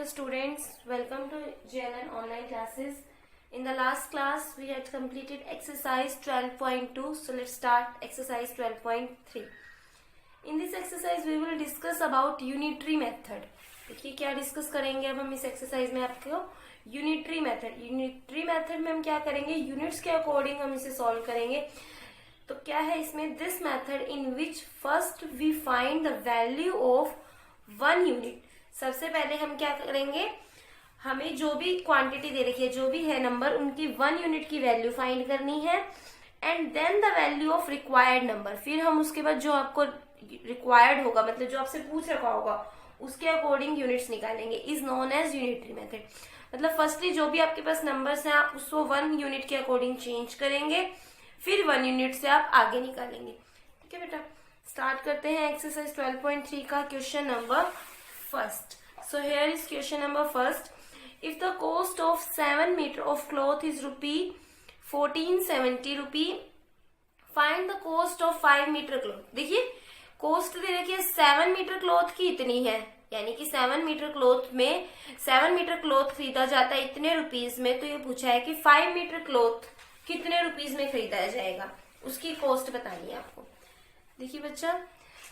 dear students, welcome to JLN online classes. In the last class we had completed exercise 12.2, so let's start exercise 12.3. In this exercise we will discuss about unitary method. देखिए क्या discuss करेंगे अब हम इस exercise में आपको unitary method में हम क्या करेंगे, यूनिट्स के अकॉर्डिंग हम इसे सॉल्व करेंगे. तो क्या है इसमें, this method in which first we find the value of 1 unit. सबसे पहले हम क्या करेंगे, हमें जो भी क्वांटिटी दे रखी है, जो भी है नंबर, उनकी 1 यूनिट की वैल्यू फाइंड करनी है. And then the value of required number. फिर हम उसके बाद जो आपको रिक्वायर्ड होगा, मतलब जो आपसे पूछ रखा होगा, उसके अकॉर्डिंग यूनिट्स निकालेंगे. Is known as unitary method. मतलब फर्स्टली जो भी आपके पास नंबर्स हैं आप उसको 1 यूनिट के अकॉर्डिंग चेंज करेंगे, फिर 1 यूनिट से आप आगे निकालेंगे. ठीक है बेटा, स्टार्ट करते हैं एक्सरसाइज 12.3 का question number first. So here is question number first. If the cost of 7 metre of cloth is ₹1470, find the cost of 5 metre cloth. देखिए कॉस्ट दे रखी है 7 मीटर क्लॉथ की इतनी है, यानी कि 7 मीटर क्लॉथ खरीदा जाता है इतने रुपीज में. तो ये पूछा है कि 5 मीटर क्लॉथ कितने रुपीज में खरीदा जाएगा, उसकी कॉस्ट बतानी है आपको. देखिए बच्चा,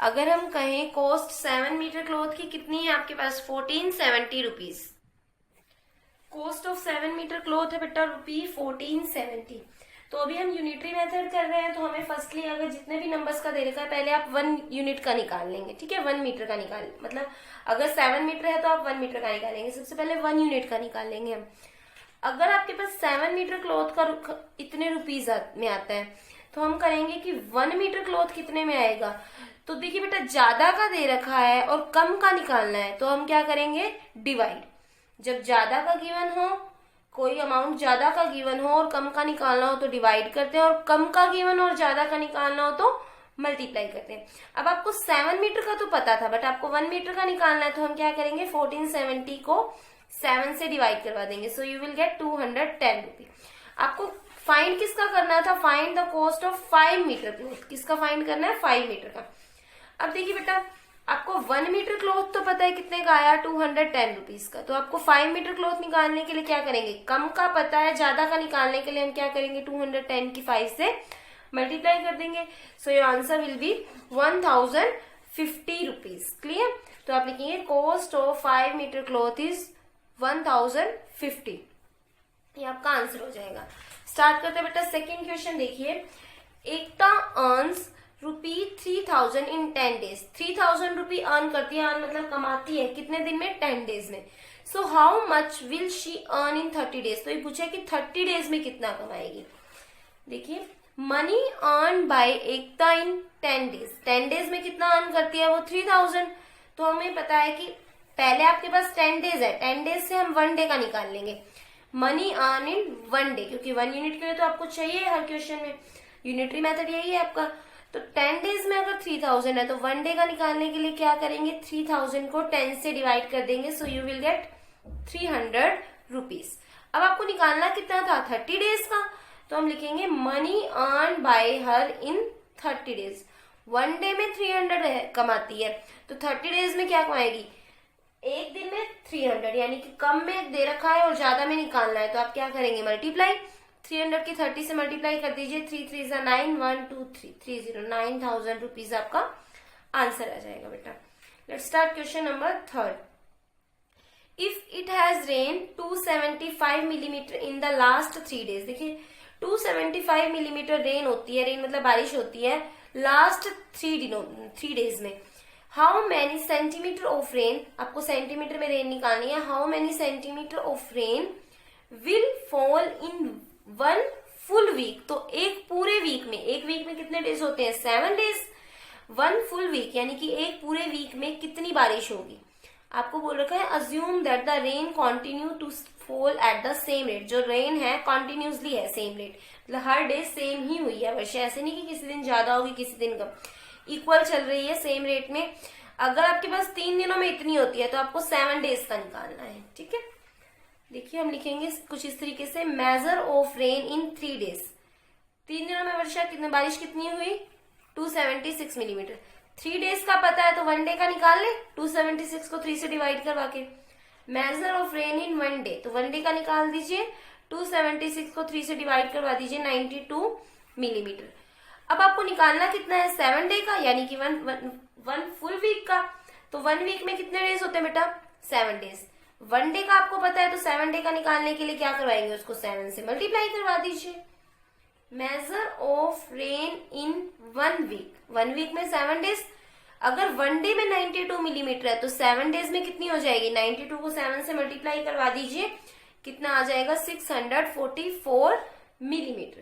अगर हम कहें कॉस्ट 7 मीटर क्लॉथ की कितनी है आपके पास, 1470 rupees. Cost of 7 metre cloth है बेटा ₹1470. तो अभी हम यूनिटरी मेथड कर रहे हैं, तो हमें फर्स्टली अगर जितने भी नंबर्स का दे रखा है पहले आप 1 यूनिट का निकाल लेंगे. ठीक है, 1 मीटर का निकाल, मतलब अगर 7 मीटर है तो आप 1 मीटर का निकालेंगे. सबसे पहले 1 यूनिट का निकालेंगे हम. अगर आपके पास 7 मीटर क्लॉथ का इतने रुपीज में आता है, तो हम करेंगे कि 1 मीटर क्लॉथ कितने में आएगा. तो देखिए बेटा, ज्यादा का दे रखा है और कम का निकालना है, तो हम क्या करेंगे, डिवाइड. जब ज्यादा का गिवन हो, कोई अमाउंट ज्यादा का गिवन हो और कम का निकालना हो तो डिवाइड करते हैं, और कम का गिवन और ज्यादा का निकालना हो तो मल्टीप्लाई करते हैं. अब आपको 7 मीटर का तो पता था, बट आपको 1 मीटर का निकालना है, तो हम क्या करेंगे, 1470 को 7 से डिवाइड करवा देंगे. So you will get 210 rupees. आपको फाइंड किसका करना था, find the cost of 5 metre cloth. किसका फाइंड करना है, 5 मीटर का. अब देखिए बेटा, आपको 1 मीटर क्लॉथ तो पता है कितने का आया, 210 रुपीज का. तो आपको 5 मीटर क्लॉथ निकालने के लिए क्या करेंगे, कम का पता है, ज्यादा का निकालने के लिए हम क्या करेंगे, 210 की 5 से मल्टीप्लाई कर देंगे. So your answer will be 1050 rupees. Clear. तो आप लिखेंगे cost of 5 metre cloth is 1050. ये आपका आंसर हो जाएगा. स्टार्ट करते हैं बेटा सेकेंड क्वेश्चन. देखिए, एकता अर्न्स ₹3000 इन 10 days. 3000 रुपी अर्न करती है, अर्न मतलब कमाती है, कितने दिन में, 10 days में. So how much will she earn in 30 days. तो ये पूछा कि 30 days में कितना कमाएगी. देखिए, money earn by Ekta in 10 days. 10 days में कितना अर्न करती है वो, 3000. तो हमें पता है कि पहले आपके पास 10 days है, 10 days से हम 1 डे का निकाल लेंगे. मनी अर्न इन 1 डे, क्योंकि 1 यूनिट के लिए तो आपको चाहिए हर क्वेश्चन में. यूनिटरी मेथड यही है आपका. तो 10 डेज में अगर 3000 है, तो 1 डे का निकालने के लिए क्या करेंगे, 3000 को 10 से डिवाइड कर देंगे. So you will gate 300 rupees. अब आपको निकालना कितना था, 30 डेज का. तो हम लिखेंगे money earn by her in 30 days. 1 day में 300 कमाती है, तो 30 डेज में क्या कमाएगी, एक दिन में 300, यानी कि कम में दे रखा है और ज्यादा में निकालना है. तो आप क्या करेंगे, मल्टीप्लाई. 300 की 30 से मल्टीप्लाई कर दीजिए. 3 3 जा 9, 1 2 3 30, 9000 रुपीज आपका आंसर आ जाएगा बेटा. Let's start question number third. If it has rain 275 millimetre in the last 3 days. देखिए 275 मिलीमीटर रेन होती है, रेन मतलब बारिश होती है लास्ट 3 days में. How many centimetre of rain, आपको सेंटीमीटर में रेन निकालनी है. How many centimetre of rain will fall in 1 full week. तो एक पूरे वीक में, एक वीक में कितने डेज होते हैं, 7 डेज. 1 फुल वीक यानी कि एक पूरे वीक में कितनी बारिश होगी. आपको बोल रखा है assume that the rain continue to fall at the same rate. जो रेन है कॉन्टिन्यूसली है, सेम रेट, मतलब हर डे सेम ही हुई है वर्षा. ऐसे नहीं कि किसी दिन ज्यादा होगी किसी दिन कम, इक्वल चल रही है सेम रेट में. अगर आपके पास 3 दिनों में इतनी होती है, तो आपको 7 डेज का निकालना है. ठीक है, देखिए हम लिखेंगे कुछ इस तरीके से, major of rain in 3 days. 3 दिनों में वर्षा कितनी, बारिश कितनी हुई, 276 मिलीमीटर. 3 days का पता है तो 1 डे का निकाल ले, 276 को 3 से डिवाइड करवा के. Major of rain in 1 day, तो 1 डे का निकाल दीजिए। 276 को 3 से डिवाइड करवा दीजिए, 92 मिलीमीटर। अब आपको निकालना कितना है, 7 डे का, यानी कि वन फुल वीक का। तो 1 वीक में कितने डेज होते हैं बेटा, 7 डेज। 1 डे का आपको पता है, तो 7 डे का निकालने के लिए क्या करवाएंगे, उसको 7 से मल्टीप्लाई करवा दीजिए। Measure of rain in 1 week, 1 week में 7 डेज। अगर 1 डे में 92 मिलीमीटर है तो 7 डेज में कितनी हो जाएगी, 92 को 7 से मल्टीप्लाई करवा दीजिए, कितना आ जाएगा, 644 मिलीमीटर।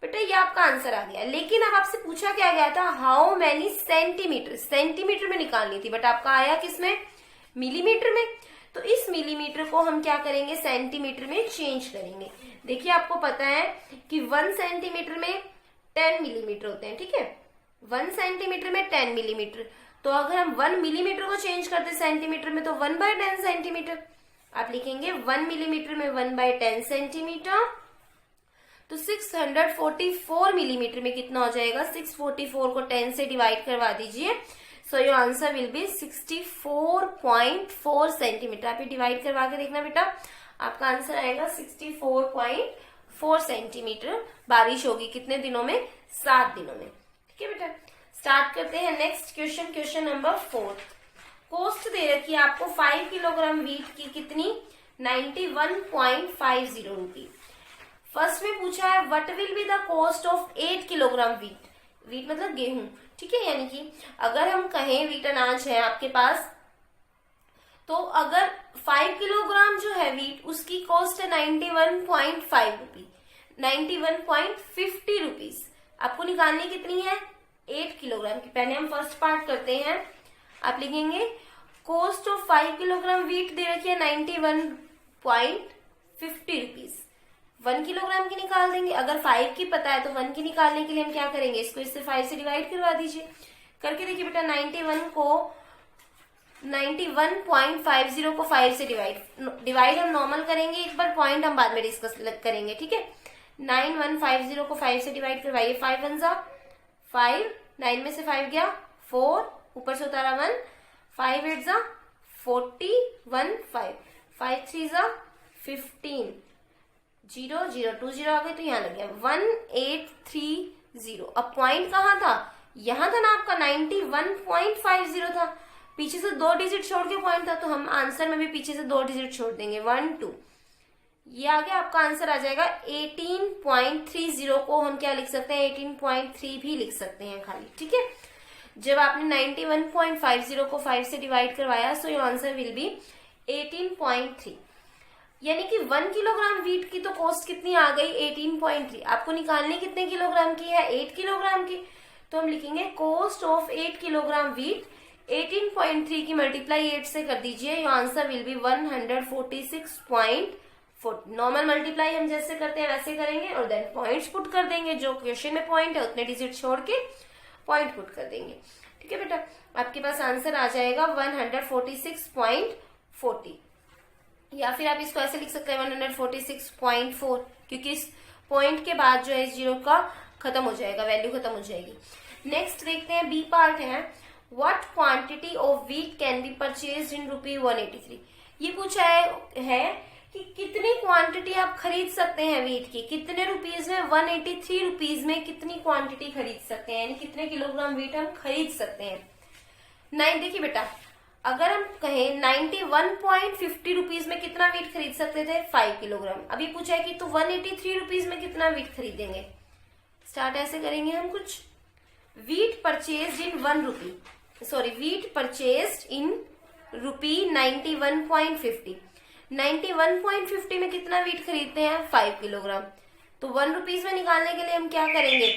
बेटा ये आपका आंसर आ गया। लेकिन अब आपसे पूछा क्या गया था, हाउ मैनी सेंटीमीटर, सेंटीमीटर में निकालनी थी, बट आपका आया किसमें, मिलीमीटर में। तो इस मिलीमीटर को हम क्या करेंगे, सेंटीमीटर में चेंज करेंगे। देखिए आपको पता है कि 1 सेंटीमीटर में 10 मिलीमीटर होते हैं, ठीक है, 1 सेंटीमीटर में 10 मिलीमीटर। तो अगर हम 1 मिलीमीटर को चेंज करते सेंटीमीटर में, तो 1/10 सेंटीमीटर। आप लिखेंगे 1 मिलीमीटर में 1/10 सेंटीमीटर, तो 644 मिलीमीटर में कितना हो जाएगा, 644 को 10 से डिवाइड करवा दीजिए। सो your answer will B 64.4 centimetre. आप ये डिवाइड करवा के देखना बेटा, आपका आंसर आएगा 64.4 सेंटीमीटर। बारिश होगी कितने दिनों में, 7 दिनों में। ठीक है बेटा, स्टार्ट करते हैं next question. Question number 4। Cost दे रखी है आपको 5 किलोग्राम वीट की, कितनी, 91.50 रुपी। फर्स्ट में पूछा है what will be the cost of 8 kilogram wheat. Wheat मतलब गेहूं, ठीक है, यानी कि अगर हम कहें वीट अनाज है आपके पास, तो अगर 5 किलोग्राम जो है वीट, उसकी कॉस्ट है 91.5 रुपी, 91.50 रुपीज। आपको निकालनी कितनी है, 8 किलोग्राम की। पहले हम फर्स्ट पार्ट करते हैं। आप लिखेंगे कॉस्ट ऑफ 5 किलोग्राम वीट दे रखी है 91.50 रुपीज। 1 किलोग्राम की निकाल देंगे। अगर 5 की पता है तो 1 की निकालने के लिए हम क्या करेंगे, इसको इससे 5 से डिवाइड करवा दीजिए। करके देखिए बेटा, 91.50 को 5 से डिवाइड हम नॉर्मल करेंगे, एक बार पॉइंट हम बाद में डिस्कस करेंगे, ठीक है। 9150 को 5 से डिवाइड करवाइए, 5 1 जा 5, 9 में से 5 गया 4, ऊपर से उतारा 1, 5 8 जा 41, 5 3 जा 15, 0 0 2 0 आ गए, तो यहाँ लग गया 1830। अब पॉइंट कहाँ था, यहाँ था ना आपका, 91.50 था। पीछे से 2 डिजिट छोड़ के पॉइंट था, तो हम आंसर में भी पीछे से 2 डिजिट छोड़ देंगे, 1 2। ये आ गया, आपका आंसर आ जाएगा 18.30 को हम क्या लिख सकते हैं, 18.3 भी लिख सकते हैं खाली, ठीक है। जब आपने 91.50 को 5 से डिवाइड करवाया, सो योर आंसर विल बी 18.3। यानी कि 1 किलोग्राम वीट की तो कॉस्ट कितनी आ गई, 18.3। आपको निकालनी कितने किलोग्राम की है, 8 किलोग्राम की। तो हम लिखेंगे कॉस्ट ऑफ 8 किलोग्राम वीट 18.3 की मल्टीप्लाई 8 से कर दीजिए, your answer will B 146.40। Normal multiply हम जैसे करते हैं वैसे करेंगे, और देन पॉइंट्स पुट कर देंगे। जो क्वेश्चन में पॉइंट है उतने डिजिट छोड़ के पॉइंट पुट कर देंगे, ठीक है बेटा। आपके पास आंसर आ जाएगा 146.40, या फिर आप इसको ऐसे लिख सकते हैं 146.4, क्योंकि इस पॉइंट के बाद जो है इस जीरो का खत्म हो जाएगा, वैल्यू खत्म हो जाएगी। नेक्स्ट देखते हैं, बी पार्ट है, what quantity of wheat can be purchased in rupee 183। ये पूछा है कि कितनी क्वांटिटी आप खरीद सकते हैं वीट की, कितने रुपीज में, 183 रुपीज में कितनी क्वांटिटी खरीद सकते हैं, यानी कितने किलोग्राम वीट हम खरीद सकते हैं। देखिए बेटा, अगर हम कहें 91.50 रुपीज में कितना वीट खरीद सकते थे, 5 किलोग्राम। अभी पूछा है कि तो 183 रुपीज में कितना वीट खरीदेंगे। स्टार्ट ऐसे करेंगे हम कुछ, wheat purchased in 1 rupee, sorry wheat purchased in रुपी 91.50। 91.50 में कितना वीट खरीदते हैं, 5 किलोग्राम। तो 1 रुपीज में निकालने के लिए हम क्या करेंगे,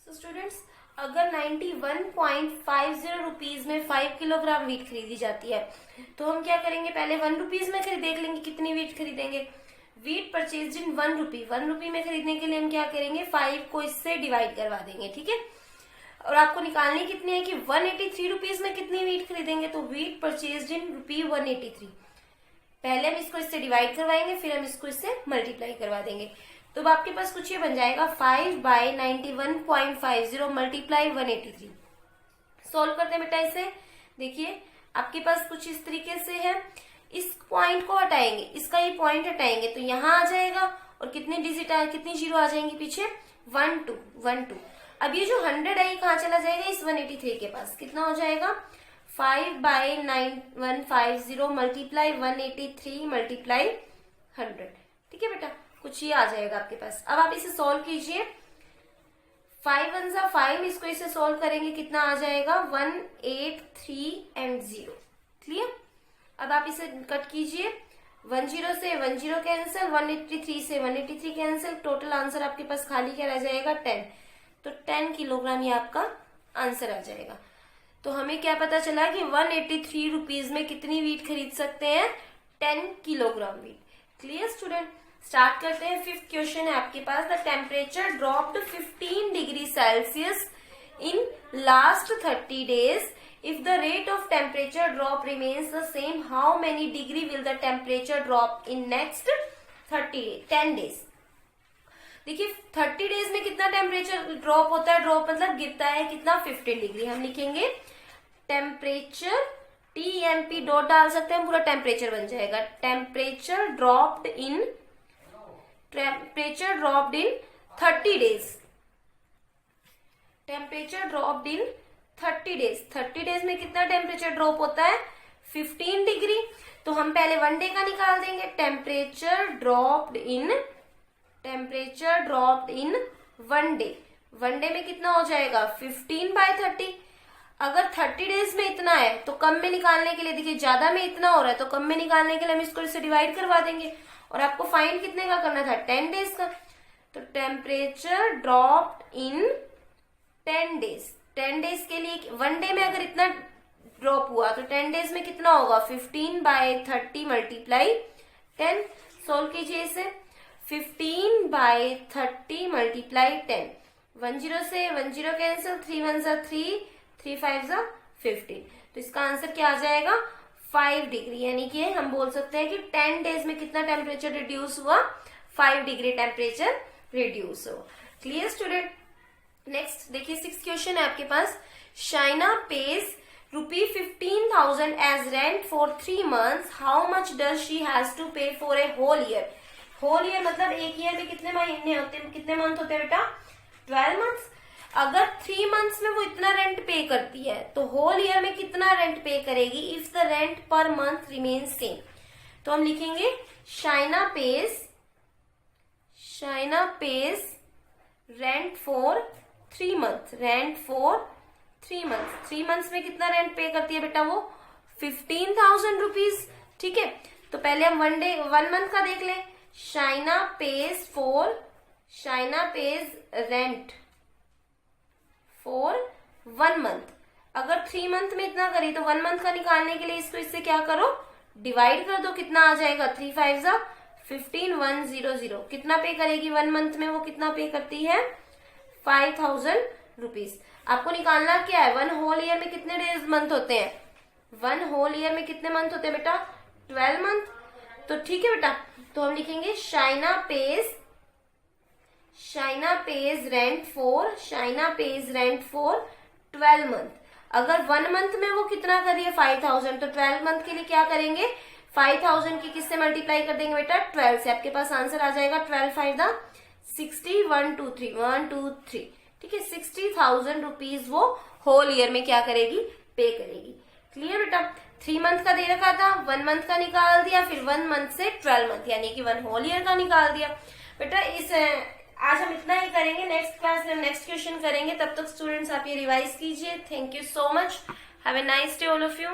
स्टूडेंट्स, अगर 91.50 रुपीज में 5 किलोग्राम वीट खरीदी जाती है, तो हम क्या करेंगे, पहले 1 रुपीज में देख लेंगे कितनी वीट खरीदेंगे। वीट परचेज इन 1 रुपी, 1 रुपी में खरीदने के लिए हम क्या करेंगे, 5 को इससे डिवाइड करवा देंगे, ठीक है। और आपको निकालनी कितनी है कि 183 रुपीज में कितनी वीट खरीदेंगे, तो वीट परचेज इन रुपी 183। पहले हम इसको इससे डिवाइड करवाएंगे, फिर हम इसको इससे मल्टीप्लाई करवा देंगे। तो अब आपके पास कुछ ये बन जाएगा, 5/91.50 मल्टीप्लाई 183। सोल्व करते हैं बेटा इसे। देखिए आपके पास कुछ इस तरीके से है, इस पॉइंट को हटाएंगे, इसका ये पॉइंट हटाएंगे तो यहाँ आ जाएगा और कितने डिजिट कितनी जीरो आ जाएंगी पीछे, 1 2 1 2। अब ये जो 100 है ये कहाँ चला जाएगा, इस 183 के पास, कितना हो जाएगा 5/9150 मल्टीप्लाई 183 मल्टीप्लाई 100। ठीक है बेटा, कुछ ये आ जाएगा आपके पास। अब आप इसे सॉल्व कीजिए, 5 1 जा 5, इसको इसे सॉल्व करेंगे कितना आ जाएगा 183 एंड 0। क्लियर। अब आप इसे कट कीजिए, 10 से 10 कैंसिल, 183 से 183 कैंसिल, टोटल आंसर आपके पास खाली क्या रह जाएगा 10। तो 10 किलोग्राम ये आपका आंसर आ जाएगा। तो हमें क्या पता चला कि 183 रुपीज में कितनी वीट खरीद सकते हैं, 10 kilogram wheat. Clear student. Start करते हैं। 5th क्वेश्चन है आपके पास, the temperature dropped 15 degree Celsius in last 30 days. If the rate of temperature drop remains the same, how many degree will the temperature drop in next 10 days? देखिए 30 days में कितना temperature drop होता है, drop मतलब गिरता है कितना, 15 degree. हम लिखेंगे टेम्परेचर, TMP डॉट डाल सकते हैं, पूरा टेम्परेचर बन जाएगा। Temperature dropped in 30 days. Temperature dropped in 30 days. 30 days में कितना टेम्परेचर ड्रॉप होता है, 15 डिग्री। तो हम पहले 1 डे का निकाल देंगे। Temperature dropped in 1 day. 1 day में कितना हो जाएगा 15/30। अगर 30 डेज में इतना है तो कम में निकालने के लिए, देखिए ज्यादा में इतना हो रहा है तो कम में निकालने के लिए हम इसको इससे डिवाइड करवा देंगे। और आपको फाइंड कितने का करना था, 10 डेज का। तो temperature dropped in 10 days. 10 days के लिए 1 डे में अगर इतना ड्रॉप हुआ तो 10 डेज में कितना होगा, 15/30 मल्टीप्लाई 10। सोल्व कीजिए इसे, 15/30 मल्टीप्लाई 10। 10 से 10 कैंसिल, 3 1 जा 3, 3 5 जा 15। तो इसका आंसर क्या आ जाएगा 5 डिग्री। यानी कि हम बोल सकते हैं कि 10 डेज में कितना टेम्परेचर रिड्यूस हुआ, 5 डिग्री टेम्परेचर रिड्यूस हुआ। Clear student. नेक्स्ट देखिए 6th क्वेश्चन है आपके पास, Shaina pays ₹15,000 as rent for 3 months। How much does she has to pay for a whole year. Whole year मतलब एक ईयर में कितने महीने होते हैं, कितने मंथ होते हैं बेटा, 12 months। अगर 3 months में वो इतना रेंट पे करती है तो होल ईयर में कितना रेंट पे करेगी, if the rent per month remain same. तो हम लिखेंगे Shaina page rent for 3 months। Rent for 3 months। 3 months में कितना रेंट पे करती है बेटा, वो 15,000 रुपीज। ठीक है, तो पहले हम 1 month का देख लें। Shaina page rent for 1 month। अगर 3 month में इतना करी तो 1 month का निकालने के लिए इसको इससे क्या करो, डिवाइड कर दो। कितना आ जाएगा, 3 5 जा 15, 100। कितना पे करेगी 1 month में, वो कितना पे करती है 5,000 रुपीज। आपको निकालना क्या है, 1 होल ईयर में कितने डेज मंथ होते हैं, 1 होल ईयर में कितने मंथ होते हैं बेटा, 12 month। तो ठीक है बेटा, तो हम लिखेंगे Shaina page rent for 12 month। अगर 1 month में वो कितना करिए 5,000, तो 12 month के लिए क्या करेंगे, 5,000 की किससे मल्टीप्लाई कर देंगे बेटा, 12 से। आपके पास आंसर आ जाएगा 12 5 दा 60, 1 2 3 1 2 3। ठीक है, 60,000 रुपीज वो होल ईयर में क्या करेगी, पे करेगी। क्लियर बेटा। 3 month का दे रखा था, 1 month का निकाल दिया, फिर 1 month से 12 month यानी कि 1 होल ईयर का निकाल दिया। बेटा आज हम इतना ही करेंगे, नेक्स्ट क्लास में हम नेक्स्ट क्वेश्चन करेंगे। तब तक स्टूडेंट्स आप ये रिवाइज कीजिए। Thank you so much, have a nice day all of you.